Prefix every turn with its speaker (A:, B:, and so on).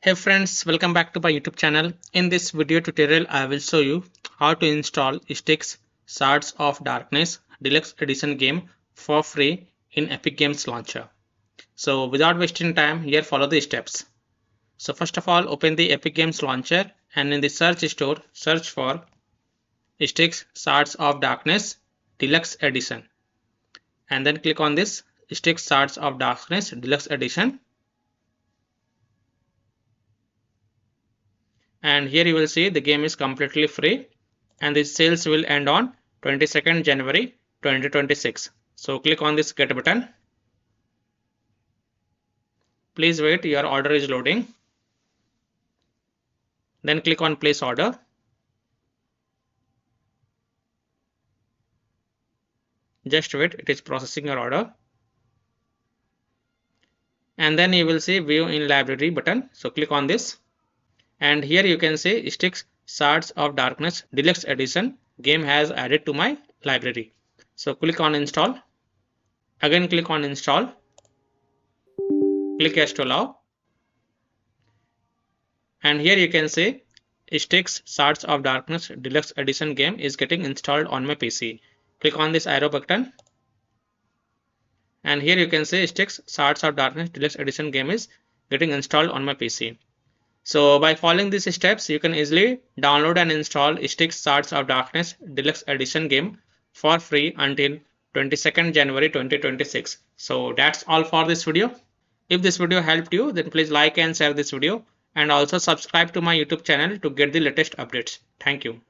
A: Hey friends, welcome back to my YouTube channel. In this video tutorial, I will show you how to install Styx Shards of Darkness Deluxe Edition game for free in Epic Games Launcher. So without wasting time, here follow the steps. So first of all, open the Epic Games Launcher and in the search store, search for Styx Shards of Darkness Deluxe Edition. And then click on this Styx Shards of Darkness Deluxe Edition. And here you will see the game is completely free and the sales will end on 22nd January 2026. So click on this get button. Please wait, your order is loading. Then click on place order. Just wait, it is processing your order. And then you will see view in library button. So click on this. And here you can see Styx Shards of Darkness Deluxe Edition game has added to my library. So click on install. Again click on install. Click yes to allow. And here you can see Styx Shards of Darkness Deluxe Edition game is getting installed on my PC. Click on this arrow button. And here you can see Styx Shards of Darkness Deluxe Edition game is getting installed on my PC. So by following these steps, you can easily download and install Styx Shards of Darkness Deluxe Edition game for free until 22nd January 2026. So that's all for this video. If this video helped you, then please like and share this video and also subscribe to my YouTube channel to get the latest updates. Thank you.